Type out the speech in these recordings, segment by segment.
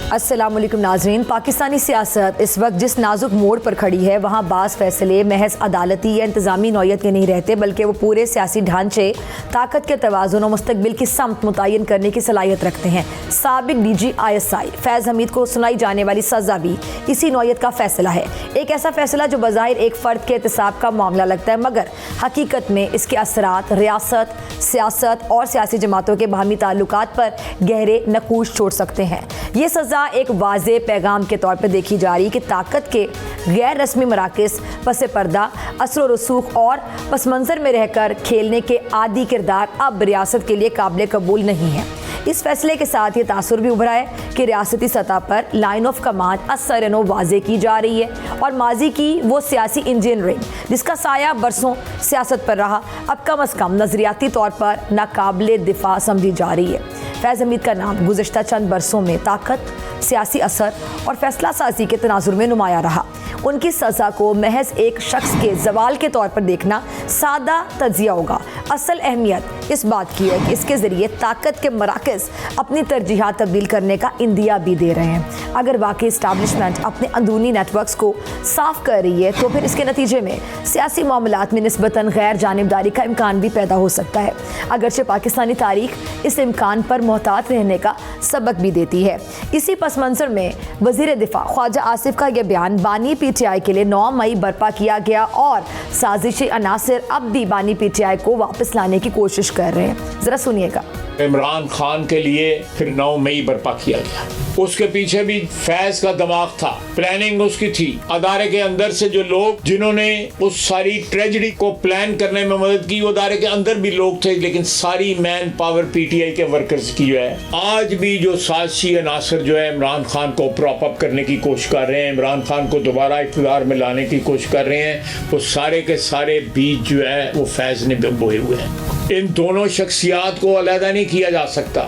अस्सलामुअलैकुम नाज़रीन। पाकिस्तानी सियासत इस वक्त जिस नाजुक मोड़ पर खड़ी है, वहाँ बाज़ फैसले महज अदालती या इंतज़ामी नौयत के नहीं रहते, बल्कि वो पूरे सियासी ढांचे, ताकत के तवाज़ुन और मुस्तकबिल की समत मुतय्यन करने की सलाहियत रखते हैं। साबिक DG ISI फैज़ हमीद को सुनाई जाने वाली सज़ा भी इसी नौयत का फ़ैसला है। एक ऐसा फ़ैसला जो बज़ाहिर एक फ़र्द के एहतसाब का मामला लगता है, मगर हकीकत में इसके असरात रियासत, सियासत और सियासी जमातों के बाहमी ताल्लुकात पर गहरे नकूश छोड़ सकते हैं। ये सज़ा एक वाज़े पैगाम के तौर पर देखी जा रही है कि ताकत के गैर रस्मी मराकज़ पसे पर्दा, असर व रसूख और पस मंज़र में रहकर खेलने के आदी किरदार अब रियासत के लिए काबिल कबूल नहीं है। इस फैसले के साथ ये तासुर भी उभरा है कि रियासती सतह पर लाइन ऑफ कमांड असरनो वाज़े की जा रही है और माजी की वो सियासी इंजीनियरिंग जिसका साया बरसों सियासत पर रहा, अब कम अज़ कम नज़रियाती तौर पर नाकाबिल दिफा समझी जा रही है। फैज़ हमीद का नाम गुज़श्ता चंद बरसों में ताकत, सियासी असर और फैसला साजी के तनाजुर में नुमाया रहा। उनकी सज़ा को महज एक शख्स के जवाल के तौर पर देखना सादा तजिया होगा। असल अहमियत इस बात की है कि इसके ज़रिए ताकत के मराकज़ अपनी तरजीहात तब्दील करने का इंदिया भी दे रहे हैं। अगर वाकई इस्टाब्लिशमेंट अपने अंदरूनी नेटवर्क्स को साफ कर रही है, तो फिर इसके नतीजे में सियासी मामलात में निस्बतन गैर जानिबदारी का इम्कान भी पैदा हो सकता है। अगरचे पाकिस्तानी तारीख इस इम्कान पर मोहतात रहने का सबक भी देती है। इसी पस मंज़र में वज़ीर दिफा ख्वाजा आसिफ का यह बयान बानी PTI के लिए 9 मई बर्पा किया गया और साजिशी अनासिर अब भी बानी PTI को वापस लाने की कोशिश कर रहे हैं। ज़रा सुनिएगा। इमरान खान के लिए फिर 9 मई बर्पा किया गया। उसके पीछे भी फैज का दिमाग था, प्लानिंग उसकी थी। अदारे के अंदर से जो लोग जिन्होंने उस सारी ट्रेजेडी को प्लान करने में मदद की, वो अदारे के अंदर भी लोग थे, लेकिन सारी मैन पावर PTI के वर्कर्स की जो है। आज भी जो साजिशी अनासर जो है इमरान खान को प्रॉप अप करने की कोशिश कर रहे हैं, इमरान खान को दोबारा इक़्तिदार में लाने की कोशिश कर रहे हैं, वो सारे के सारे बीज जो है वो फैज ने बोए हुए हैं। इन दोनों शख्सियात को अलहदा नहीं किया जा सकता।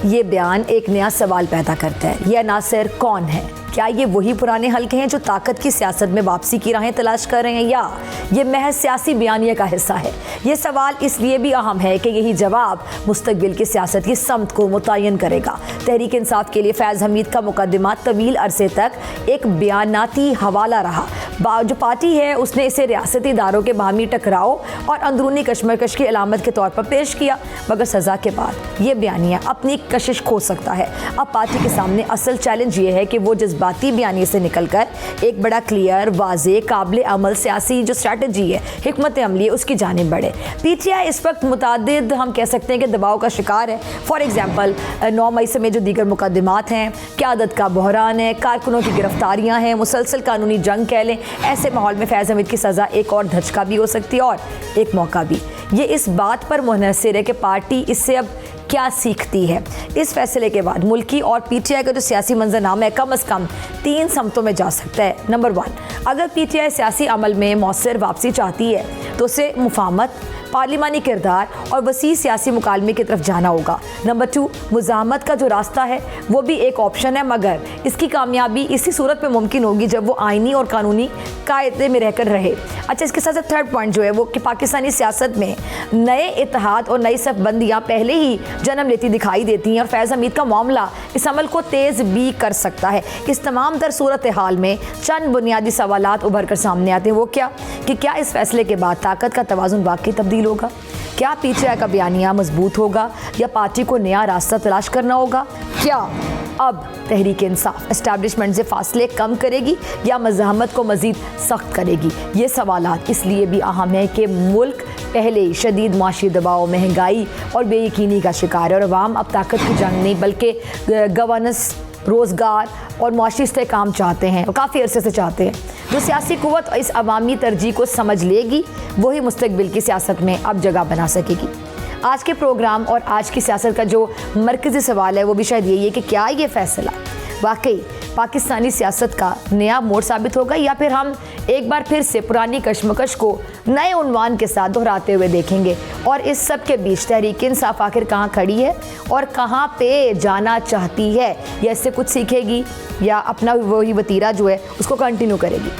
ये बयान एक नया सवाल पैदा करता है। ये अनासर कौन है? क्या ये वही पुराने हल्के हैं जो ताकत की सियासत में वापसी की राहें तलाश कर रहे हैं, या ये महज सियासी बयानिया का हिस्सा है? ये सवाल इसलिए भी अहम है कि यही जवाब मुस्तकबिल की सियासत की समत को मुतय्यन करेगा। तहरीक इंसाफ के लिए फैज़ हमीद का मुकदमा तवील अरसे तक एक बयानाती हवाला रहा। जो पार्टी है उसने इसे रियासती इदारों के बाहमी टकराव और अंदरूनी कशमकश की अलामत के तौर पर पेश किया, मगर सज़ा के बाद ये बयानिया अपनी कशिश खो सकता है। अब पार्टी के सामने असल चैलेंज ये है कि वो जज्बाती बयानी से निकलकर एक बड़ा क्लियर, वाज़े, काबिल अमल सियासी जो स्ट्रैटेजी है, हिकमत अमली है, उसकी जानिब बढ़े। PTI इस वक्त मुतादिद हम कह सकते हैं कि दबाव का शिकार है। फॉर एग्जाम्पल 9 मई से में जो दीगर मुकदमात हैं, क़यादत का बहरान है, कारकुनों की गिरफ्तारियाँ हैं, मुसलसल कानूनी जंग कह लें। ऐसे माहौल में फैज़ हमीद की सज़ा एक और धचका भी हो सकती है और एक मौका भी। ये इस बात पर मुनहसर है कि पार्टी इससे अब क्या सीखती है। इस फैसले के बाद मुल्की और PTI का जो सियासी मंजरनामा है कम अज़ कम 3 समतों में जा सकता है। नंबर 1, अगर PTI सियासी अमल में मौसर वापसी चाहती है तो उसे मुफाहमत, पार्लिमानी किरदार और वसी सियासी मुकालमे की तरफ जाना होगा। नंबर 2, मुज़ाहमत का जो रास्ता है वो भी एक ऑप्शन है, मगर इसकी कामयाबी इसी सूरत में मुमकिन होगी जब वो आइनी और कानूनी कायदे में रहकर रहे। अच्छा, इसके साथ साथ थर्ड पॉइंट जो है वो कि पाकिस्तानी सियासत में नए इत्तेहाद और नई सफ़बंदियाँ पहले ही जन्म लेती दिखाई देती हैं और फैज़ हमीद का मामला इस अमल को तेज़ भी कर सकता है। इस तमाम तर सूरत हाल में चंद बुनियादी सवालात उभर कर सामने आते हैं। वो क्या कि क्या इस फैसले के बाद ताकत का तवाज़ुन वाकई तब्दील होगा? क्या PTI का बयानिया मजबूत होगा या पार्टी को नया रास्ता तलाश करना होगा? क्या अब तहरीक इंसाफ एस्टैब्लिशमेंट से फासले कम करेगी या मज़ाहमत को मज़ीद सख्त करेगी? ये सवालात इसलिए भी अहम है कि मुल्क पहले ही शदीद माशी दबाव, महंगाई और बेयकीनी का शिकार है और अवाम अब ताकत की जंग नहीं बल्कि गवर्नेंस, रोज़गार और मुआशी इस्तेहकाम चाहते हैं और काफ़ी अरसे से चाहते हैं। जो सियासी कुव्वत इस अवामी तरजीह को समझ लेगी वही मुस्तकबिल की सियासत में अब जगह बना सकेगी। आज के प्रोग्राम और आज की सियासत का जो मरकज़ी सवाल है वो भी शायद यही है कि क्या ये फ़ैसला वाकई पाकिस्तानी सियासत का नया मोड़ साबित होगा या फिर हम एक बार फिर से पुरानी कशमकश को नए उन्वान के साथ दोहराते हुए देखेंगे। और इस सब के बीच तहरीक इंसाफ आखिर कहाँ खड़ी है और कहाँ पे जाना चाहती है, या इससे कुछ सीखेगी या अपना वही वतीरा जो है उसको कंटिन्यू करेगी।